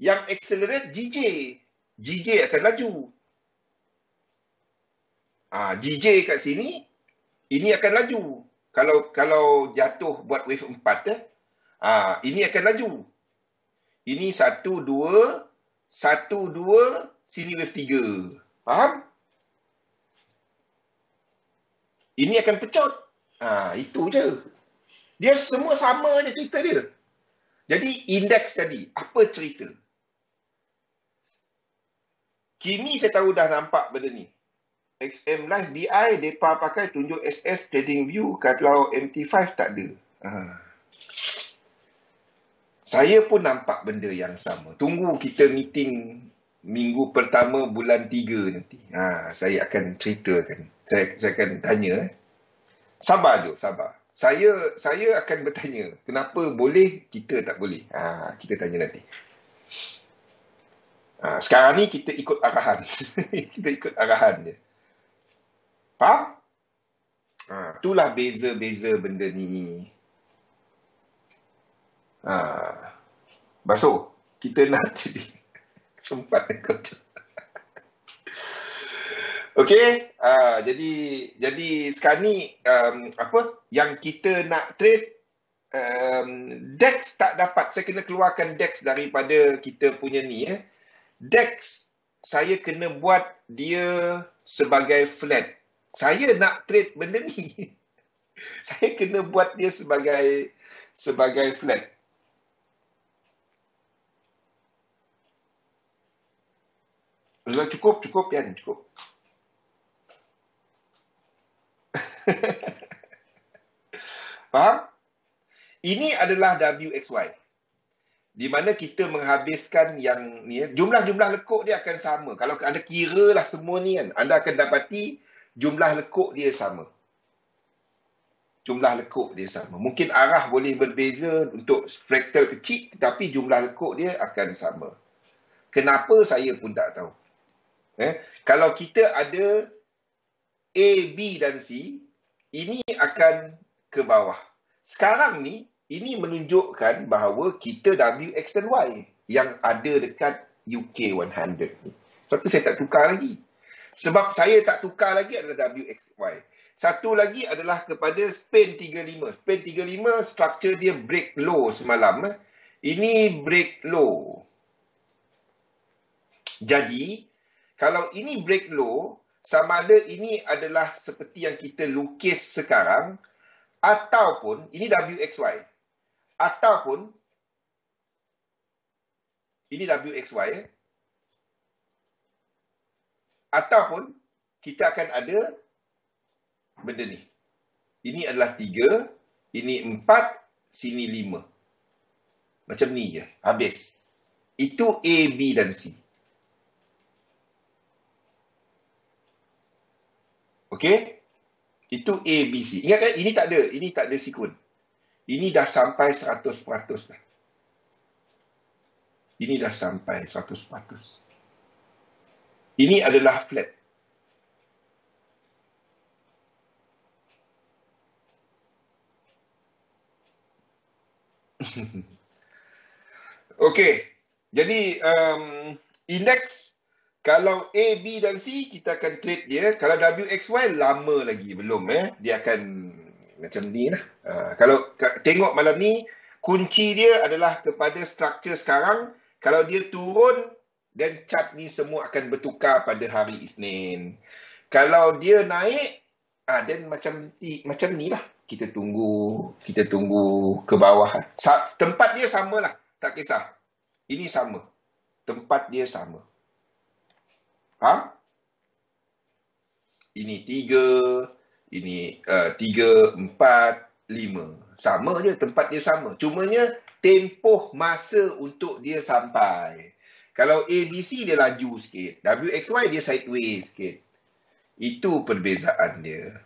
Yang accelerate GJ. GJ akan laju. GJ kat sini, ini akan laju. Kalau jatuh buat wave 4, ini akan laju. Ini 1, 2, 1, 2, sini wave 3. Faham? Ini akan pecut. Itu je. Dia semua sama je cerita dia. Jadi indeks tadi, apa cerita? Kini saya tahu dah nampak benda ni. XM Live BI, mereka pakai tunjuk SS Trading View, kalau MT5 tak ada. Saya pun nampak benda yang sama. Tunggu kita meeting minggu pertama bulan 3 nanti. Saya akan ceritakan. Saya akan tanya. Sabar je, sabar. saya akan bertanya, kenapa boleh, kita tak boleh? Kita tanya nanti. Sekarang ni kita ikut arahan. Kita ikut arahan dia. Faham? Itulah beza-beza benda ni. Basuh, kita nak jadi sempat kau. Okey, jadi sekarang ni apa yang kita nak trade, DEX tak dapat. Saya kena keluarkan DEX daripada kita punya ni. DEX saya kena buat dia sebagai flat. Saya nak trade benda ni. Saya kena buat dia sebagai flat. Cukup kan? Cukup. Faham? Ini adalah WXY. Di mana kita menghabiskan yang ni, jumlah-jumlah lekuk dia akan sama. Kalau anda kira lah semua ni kan, anda akan dapati jumlah lekuk dia sama. Jumlah lekuk dia sama. Mungkin arah boleh berbeza untuk fraktal kecil, tetapi jumlah lekuk dia akan sama. Kenapa saya pun tak tahu. Kalau kita ada A, B dan C, ini akan ke bawah. Sekarang ni, ini menunjukkan bahawa kita WX dan Y yang ada dekat UK 100 ni. Satu saya tak tukar lagi. Sebab saya tak tukar lagi adalah WXY. Satu lagi adalah kepada Spain 35. Spain 35 struktur dia break low semalam. Ini break low. Jadi, kalau ini break low, sama ada ini adalah seperti yang kita lukis sekarang, ataupun, ini WXY. Ataupun, ini WXY. Ataupun, kita akan ada benda ni. Ini adalah 3, ini 4, sini 5. Macam ni je, habis. Itu A, B dan C. Okey? Itu A, B, C. Ingat kan, ini tak ada sekuen. Ini dah sampai 100% dah. Ini dah sampai 100%. Ini adalah flat. Okey. Jadi, indeks, kalau A, B dan C, kita akan trade dia. Kalau WXY, lama lagi. Belum. Dia akan macam ni lah. Kalau tengok malam ni, kunci dia adalah kepada struktur sekarang. Kalau dia turun, dan chart ni semua akan bertukar pada hari Isnin. Kalau dia naik, dan macam ni lah. Kita tunggu ke bawah. Tempat dia samalah. Tak kisah. Ini sama. Tempat dia sama. Ini 3, ini 3, 4, 5. Sama je, tempat dia sama. Cumanya tempoh masa untuk dia sampai. Kalau ABC dia laju sikit. WXY dia sideways sikit. Itu perbezaan dia.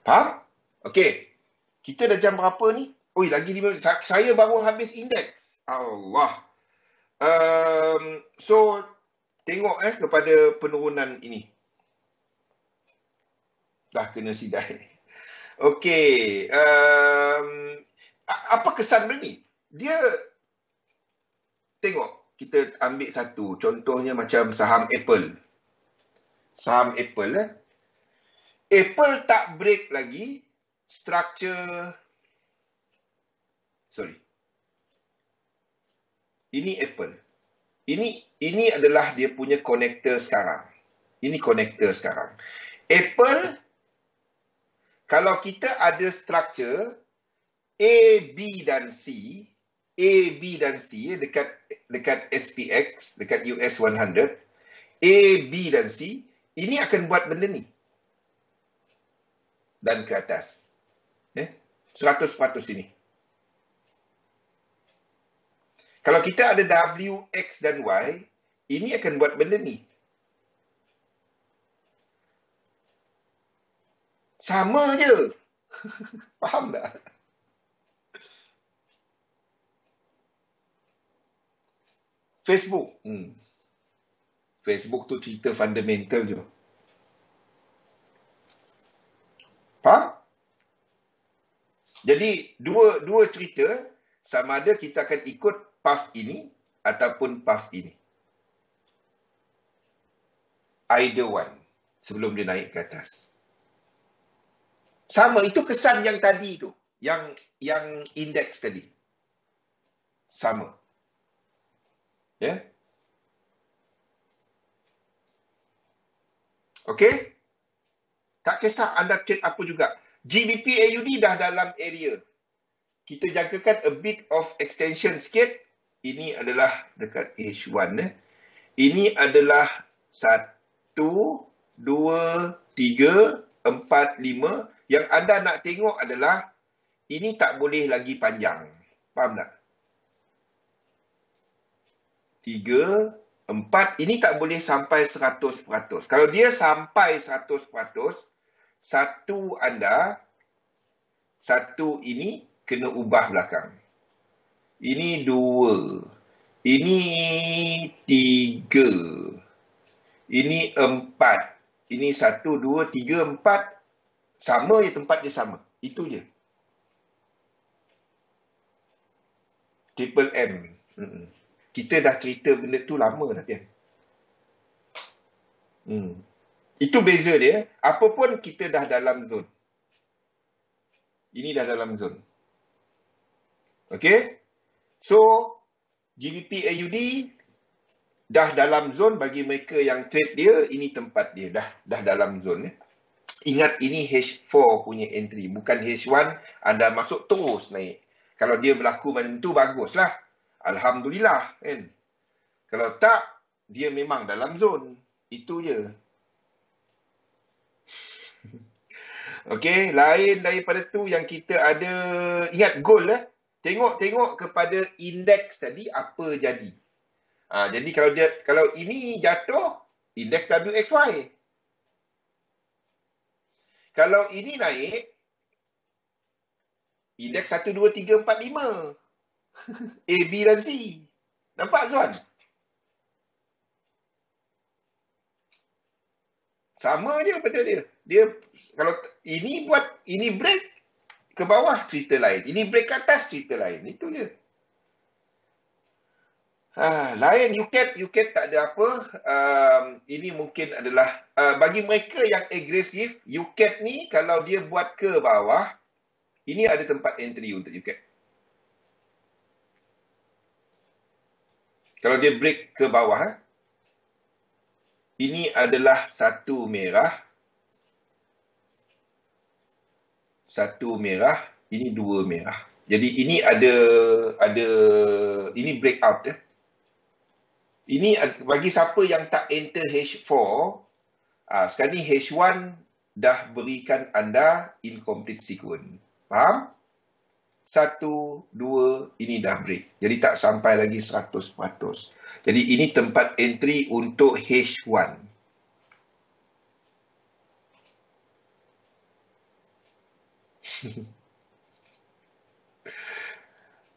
Faham? Okey. Kita dah jam berapa ni? Lagi 5 minit. Saya baru habis indeks. Allah. So, tengok kepada penurunan ini. Dah kena sidai. Okey. Apa kesan benda ni? Dia, tengok. Kita ambil satu. Contohnya macam saham Apple. Saham Apple. Apple tak break lagi. Structure. Sorry. Ini Apple. Ini adalah dia punya connector sekarang. Ini connector sekarang. Apple, kalau kita ada structure A, B dan C, A, B dan C dekat SPX, dekat US 100, A, B dan C, ini akan buat benda ni. Dan ke atas. 100% ini. Kalau kita ada W, X dan Y, ini akan buat benda ni. Sama je. Faham tak? Facebook. Facebook tu cerita fundamental je. Faham? Jadi, dua cerita, sama ada kita akan ikut path ini ataupun path ini. Either one, sebelum dia naik ke atas. Sama, itu kesan yang tadi tu. Yang indeks tadi. Sama. Ya? Yeah? Okey? Tak kisah anda trade apa juga. GBP AUD dah dalam area. Kita jangkakan a bit of extension sikit. Ini adalah dekat H1. Ini adalah 1, 2, 3, 4, 5. Yang anda nak tengok adalah ini tak boleh lagi panjang. Faham tak? 3, 4. Ini tak boleh sampai 100%. Kalau dia sampai 100%, satu ini kena ubah belakang. Ini 2. Ini 3. Ini 4. Ini 1, 2, 3, 4. Sama je, tempat dia sama. Itu je. Triple M. Kita dah cerita benda tu lama dah, kan? Itu beza dia. Apa pun kita dah dalam zone. Ini dah dalam zone. Okay? So, GBP AUD dah dalam zone bagi mereka yang trade dia. Ini tempat dia. Dah dalam zone. Ingat, ini H4 punya entry. Bukan H1. Anda masuk terus naik. Kalau dia berlaku macam tu, baguslah. Alhamdulillah. Kan? Kalau tak, dia memang dalam zone. Itu je. Okey, lain daripada tu yang kita ada, ingat goal tengok kepada indeks tadi apa jadi. Jadi kalau ini jatuh, indeks WXY. Kalau ini naik, indeks 1 2 3 4 5. A, B dan C. Nampak Zuan? Sama je pada dia. Dia kalau ini break ke bawah, cerita lain. Ini break ke atas, cerita lain. Itu je. Lain UCAT tak ada apa. Ini mungkin adalah bagi mereka yang agresif, UCAT ni kalau dia buat ke bawah, ini ada tempat entry untuk UCAT. Kalau dia break ke bawah, ini adalah satu merah, ini 2 merah. Jadi ini ada ini breakout ya. Ini bagi siapa yang tak enter H4, sekarang ni H1 dah berikan anda incomplete sequence. Faham? 1, 2, ini dah break. Jadi tak sampai lagi 100%. Jadi ini tempat entry untuk H1.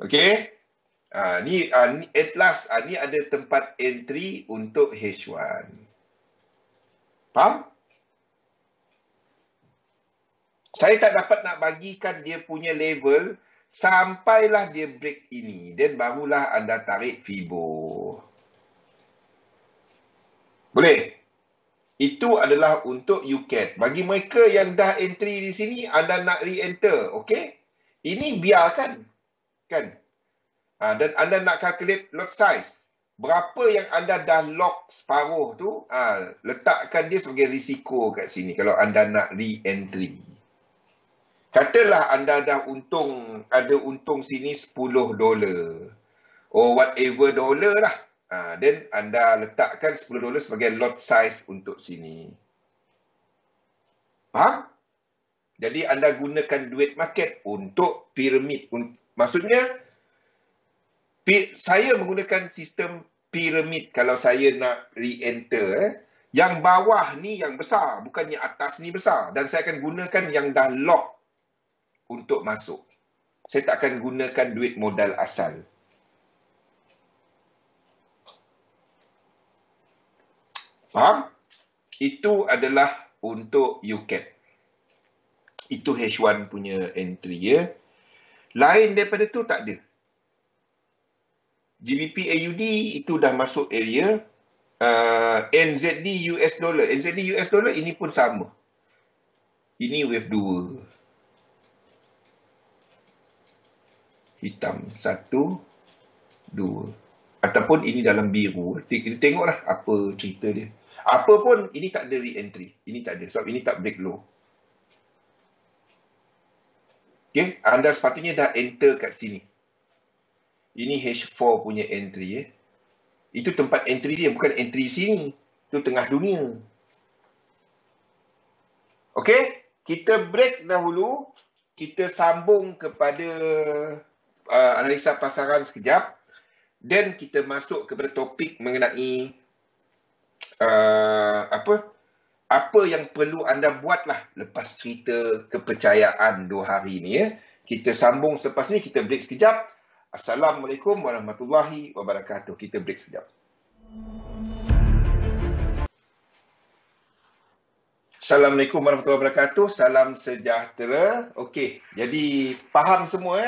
Okey. Ni at last, ni ada tempat entry untuk H1. Faham? Saya tak dapat nak bagikan dia punya level sampailah dia break ini. Dan barulah anda tarik Fibo. Boleh? Itu adalah untuk UCAT. Bagi mereka yang dah entry di sini, anda nak re-enter. Okey? Ini biarkan. Kan? Dan anda nak calculate lot size. Berapa yang anda dah lock separuh tu, letakkan dia sebagai risiko kat sini kalau anda nak re-entry. Katalah anda dah ada untung sini $10. Or whatever dollar lah. Then anda letakkan $10 sebagai lot size untuk sini. Faham? Jadi anda gunakan duit market untuk piramid. Maksudnya, saya menggunakan sistem piramid kalau saya nak re-enter. Yang bawah ni yang besar, bukan yang atas ni besar. Dan saya akan gunakan yang dah lock. untuk masuk. Saya tak akan gunakan duit modal asal. Faham? Itu adalah untuk UCAT. Itu H1 punya entry ya. Lain daripada tu tak ada. GBP AUD itu dah masuk area. NZD US dollar. NZD US dollar ini pun sama. Ini wave 2. Hitam 1, 2. Ataupun ini dalam biru. Kita tengoklah apa cerita dia. Apa pun ini tak ada re-entry. Ini tak ada sebab ini tak break low. Okay, anda sepatutnya dah enter kat sini. Ini H4 punya entry ya. Itu tempat entry dia, bukan entry sini. Itu tengah dunia. Okey, kita break dahulu. Kita sambung kepada analisa pasaran sekejap. Dan kita masuk kepada topik mengenai apa yang perlu anda buatlah lepas cerita kepercayaan 2 hari ni ya. Kita sambung selepas ni, kita break sekejap. Assalamualaikum warahmatullahi wabarakatuh. Kita break sekejap. Assalamualaikum warahmatullahi wabarakatuh. Salam sejahtera. Okey, jadi faham semua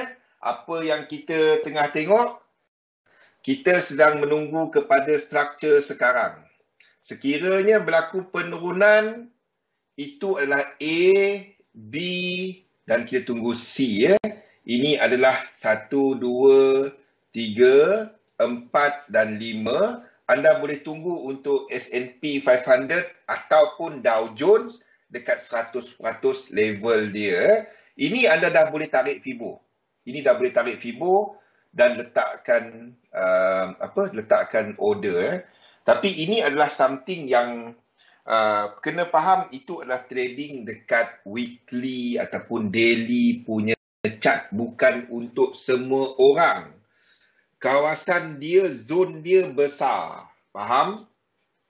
apa yang kita tengah tengok? Kita sedang menunggu kepada struktur sekarang. Sekiranya berlaku penurunan, itu adalah A, B dan kita tunggu C ya. Ini adalah 1, 2, 3, 4 dan 5. Anda boleh tunggu untuk S&P 500 ataupun Dow Jones dekat 100% level dia. Ini anda dah boleh tarik Fibo. Ini dah boleh tarik Fibo dan letakkan letakkan order. Tapi ini adalah something yang kena faham, itu adalah trading dekat weekly ataupun daily punya chart, bukan untuk semua orang. Kawasan dia, zone dia besar. Faham?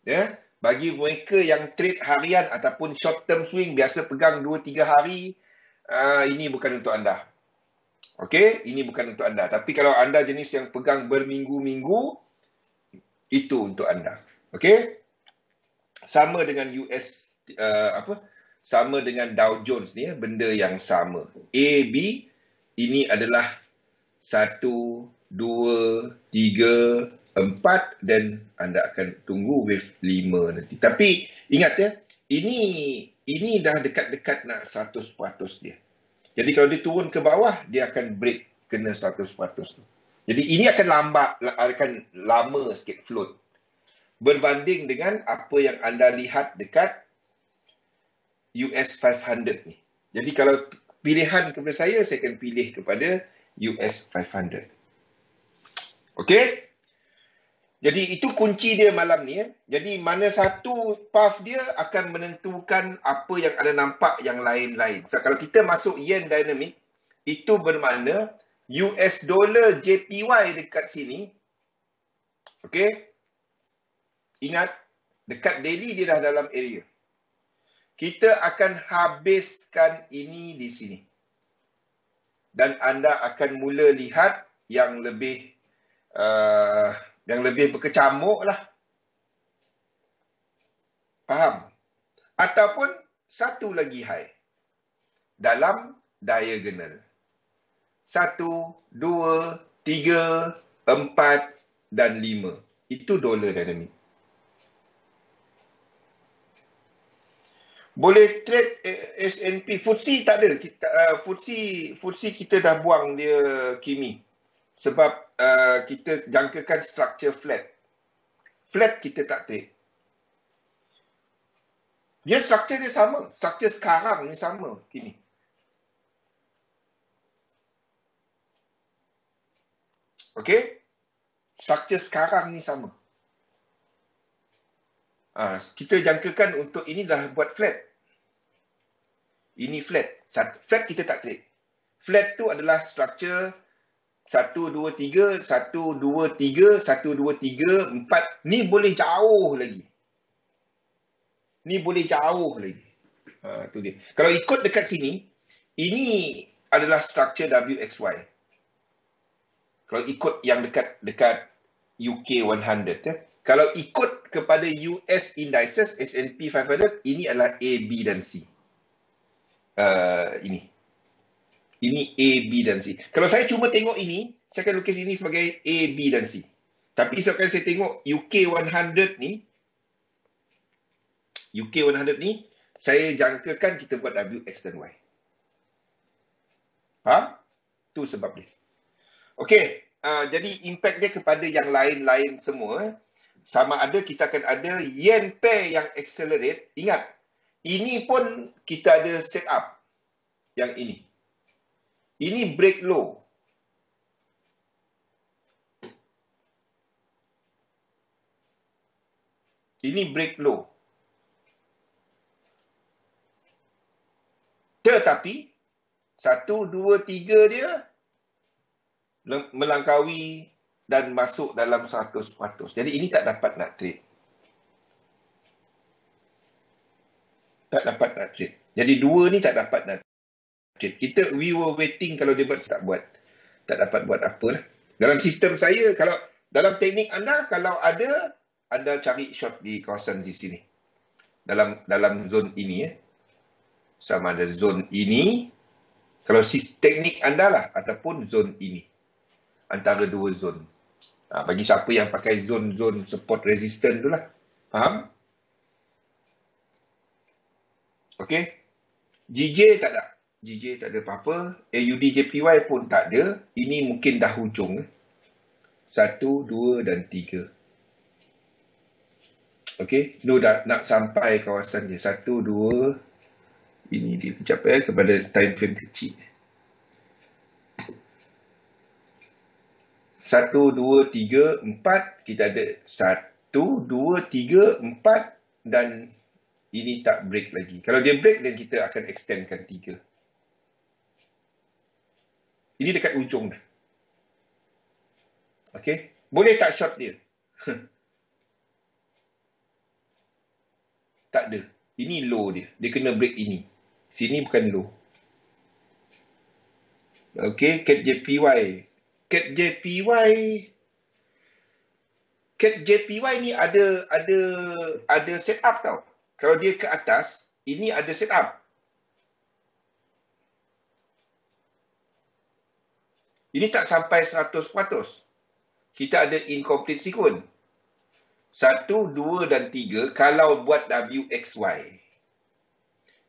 Ya? Bagi mereka yang trade harian ataupun short term swing, biasa pegang 2-3 hari, ini bukan untuk anda. Okey, ini bukan untuk anda. Tapi kalau anda jenis yang pegang berminggu-minggu, itu untuk anda. Okey? Sama dengan US sama dengan Dow Jones ni, benda yang sama. A, B, ini adalah 1, 2, 3, 4 dan anda akan tunggu wave 5 nanti. Tapi ingat ya, ini dah dekat-dekat nak 100% dia. Jadi kalau dia turun ke bawah, dia akan break kena 100% tu. Jadi ini akan lama sikit float. Berbanding dengan apa yang anda lihat dekat US 500 ni. Jadi kalau pilihan kepada saya akan pilih kepada US 500. Okey? Jadi itu kunci dia malam ni. Jadi mana satu path dia akan menentukan apa yang anda nampak yang lain-lain. So, kalau kita masuk yen dynamic, itu bermakna US dollar JPY dekat sini. Okey? Ingat, dekat daily dia dah dalam area. Kita akan habiskan ini di sini. Dan anda akan mula lihat yang lebih berkecamuk lah. Faham? Ataupun satu lagi high. Dalam diagonal. 1, 2, 3, 4 dan 5. Itu dollar dynamic. Boleh trade S&P. FTSE tak ada. FTSE kita dah buang dia, Kimi. Sebab kita jangkakan structure flat. Flat kita tak trade. Dia structure dia sama. Structure sekarang ni sama, Kimi. Okey? Structure sekarang ni sama. Kita jangkakan untuk ini dah buat flat. Ini flat. Flat kita tak trade. Flat tu adalah structure 1, 2, 3, 1, 2, 3, 1, 2, 3, 4. Ni boleh jauh lagi. Ni boleh jauh lagi. Tu dia. Kalau ikut dekat sini, ini adalah struktur WXY. Kalau ikut yang dekat UK 100 ya. Kalau ikut kepada US indices S&P 500, ini adalah A, B dan C. Ini A, B dan C. Kalau saya cuma tengok ini, saya akan lukis ini sebagai A, B dan C. Tapi sebabkan saya tengok UK 100 ni, saya jangkakan kita buat W, X dan Y. Faham? Tu sebab dia. Okey, jadi impact dia kepada yang lain-lain semua. Sama ada kita akan ada yen pair yang accelerate. Ingat, ini pun kita ada set up. Yang ini. Ini break low. Ini break low. Tetapi 1, 2, 3 dia melangkaui dan masuk dalam 100%. Jadi ini tak dapat nak trade. Tak dapat nak trade. Jadi dua ni tak dapat nak trade. We were waiting kalau dia buat, tak buat. Tak dapat buat apa lah. Dalam sistem saya, kalau dalam teknik anda, kalau ada, anda cari short di kawasan di sini. Dalam zone ini ya. Sama ada zone ini, kalau teknik anda lah, ataupun zone ini. Antara dua zone. Bagi siapa yang pakai zone support resistance tu lah. Faham? Okey. GJ tak ada. GJ tak ada apa-apa. AUD JPY pun tak ada. Ini mungkin dah hujung. 1, 2 dan 3. Okey. No, dah nak sampai kawasan dia. 1, 2. Ini dia pencapaian kepada time frame kecil. 1, 2, 3, 4. Kita ada 1, 2, 3, 4 dan ini tak break lagi. Kalau dia break, dan kita akan extendkan 3. Ini dekat ujung dah. Okey. Boleh tak short dia? Tak ada. Ini low dia. Dia kena break ini. Sini bukan low. Okey. CAT JPY ni ada set up tau. Kalau dia ke atas, ini ada set up. Ini tak sampai 100%. Kita ada incomplete sequence. 1, 2 dan 3 kalau buat WXY.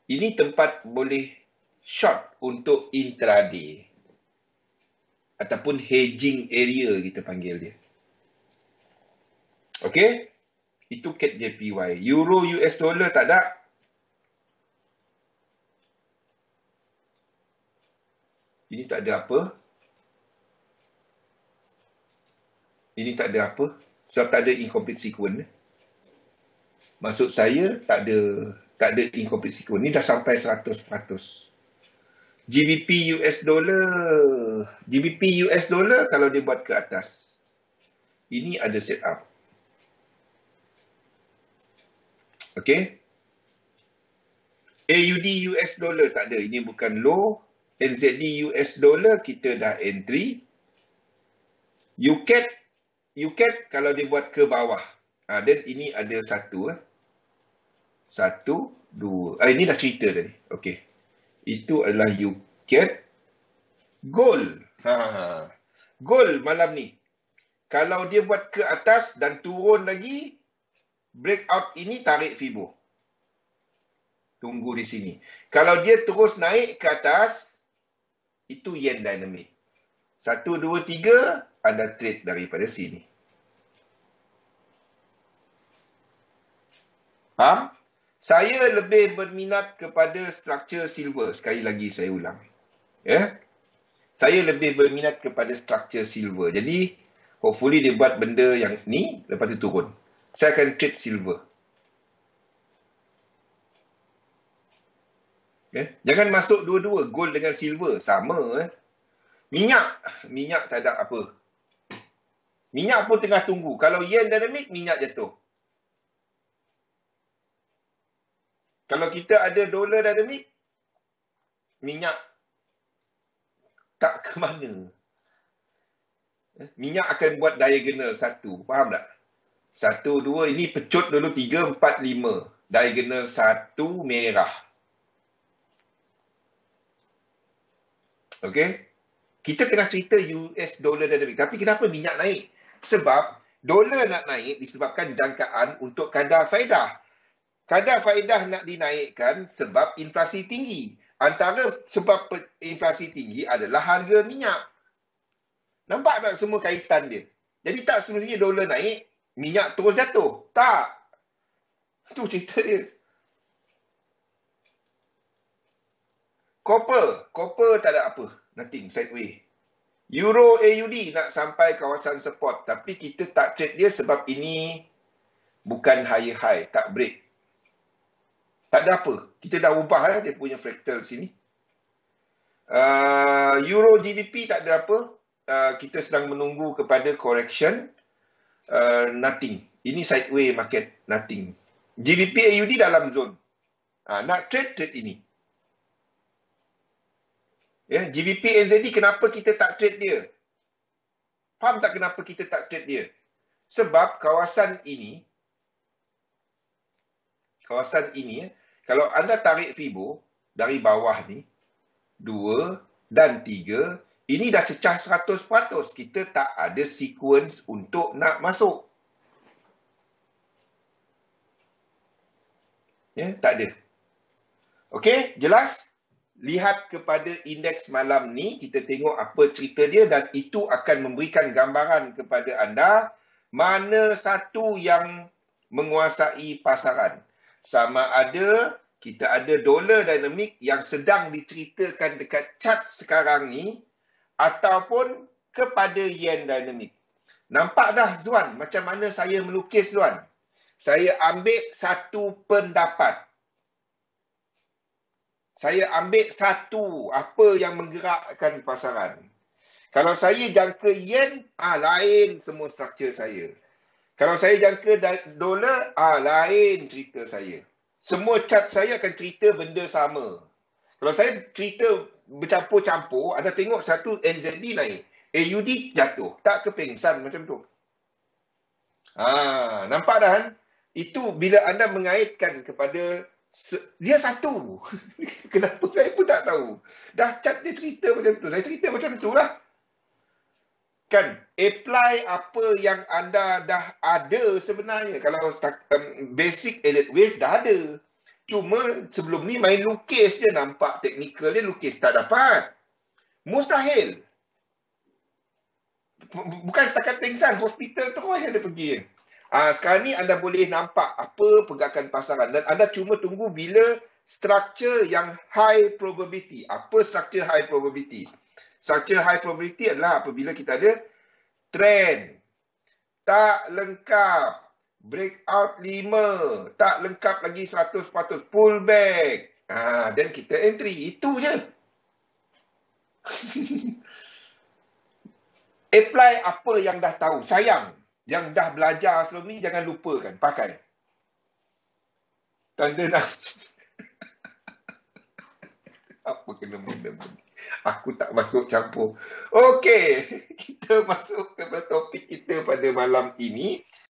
Ini tempat boleh short untuk intraday. Ataupun hedging area kita panggil dia. Okey? Itu CAT JPY. Euro US dollar tak ada. Ini tak ada apa. Ini tak ada apa. Sebab tak ada incomplete sequence. Maksud saya tak ada incomplete sequence. Ini dah sampai 100%. GBP US dollar kalau dia buat ke atas. Ini ada setup. Okey. AUD US dollar tak ada. Ini bukan low. NZD US dollar kita dah entry. UCAT kalau dia buat ke bawah. Dan ini ada 1. 1, 2. Ini dah cerita tadi. Okey. Itu adalah UCAT. Gold. Gold malam ni. Kalau dia buat ke atas dan turun lagi, breakout ini tarik Fibo. Tunggu di sini. Kalau dia terus naik ke atas, itu yen dynamic. 1, 2, 3, ada trade daripada sini. Faham? Saya lebih berminat kepada struktur silver. Sekali lagi saya ulang. Ya? Saya lebih berminat kepada struktur silver. Jadi, hopefully dia buat benda yang ni, lepas tu turun. Saya akan trade silver. Okay? Jangan masuk dua-dua, gold dengan silver. Sama. Minyak tak ada apa. Minyak pun tengah tunggu. Kalau yen dynamic, minyak jatuh. Kalau kita ada dolar dynamic, minyak tak ke mana. Minyak akan buat diagonal 1. Faham tak? 1, 2, ini pecut dulu 3, 4, 5. Diagonal 1 merah. Okey? Kita tengah cerita US dollar dynamic. Tapi kenapa minyak naik? Sebab dolar nak naik disebabkan jangkaan untuk kadar faedah. Kadar faedah nak dinaikkan sebab inflasi tinggi. Antara sebab inflasi tinggi adalah harga minyak. Nampak tak semua kaitan dia? Jadi tak semestinya dolar naik, minyak terus jatuh. Tak. Itu cerita dia. Copper tak ada apa. Nothing, sideway. Euro AUD nak sampai kawasan support. Tapi kita tak trade dia sebab ini bukan higher high. Tak break. Tak ada apa. Kita dah ubah dia punya fractal sini. Euro GBP tak ada apa. Kita sedang menunggu kepada correction. Nothing. Ini sideway market. Nothing. GBP AUD dalam zone. Nak trade ini. Ya, GBP NZD kenapa kita tak trade dia? Faham tak kenapa kita tak trade dia? Sebab kawasan ini, kalau anda tarik Fibo dari bawah ni, 2 dan 3, ini dah cecah 100%. Kita tak ada sequence untuk nak masuk. Ya, tak ada. Okey, jelas? Lihat kepada indeks malam ni, kita tengok apa cerita dia dan itu akan memberikan gambaran kepada anda mana satu yang menguasai pasaran. Sama ada kita ada dolar dinamik yang sedang diceritakan dekat chart sekarang ni ataupun kepada yen dinamik. Nampak dah Zuan macam mana saya melukis Zuan? Saya ambil satu pendapat. Saya ambil satu apa yang menggerakkan pasaran. Kalau saya jangka yen, lain semua struktur saya. Kalau saya jangka dolar, lain cerita saya. Semua chart saya akan cerita benda sama. Kalau saya cerita bercampur-campur, anda tengok satu NZD naik, AUD jatuh. Tak kepingsan macam tu. Nampak dah kan? Itu bila anda mengaitkan kepada dia satu. Kenapa saya pun tak tahu. Dah chart dia cerita macam tu. Saya cerita macam tu lah. Kan, apply apa yang anda dah ada sebenarnya. Kalau basic elliott wave dah ada. Cuma sebelum ni main lukis je, nampak teknikal dia lukis. Tak dapat. Mustahil. Bukan setakat pingsan, hospital terus ada pergi. Sekarang ni anda boleh nampak apa pergerakan pasaran dan anda cuma tunggu bila structure yang high probability. Apa structure high probability? Structure high probability adalah apabila kita ada trend tak lengkap, breakout 5, tak lengkap lagi 100%, pullback. Dan kita entry. Itu je. Apply apa yang dah tahu. Sayang. Yang dah belajar sebelum ni, jangan lupakan. Pakai. Tanda nak. Apa kena benda-benda. Aku tak masuk campur. Okey. Kita masuk kepada topik kita pada malam ini.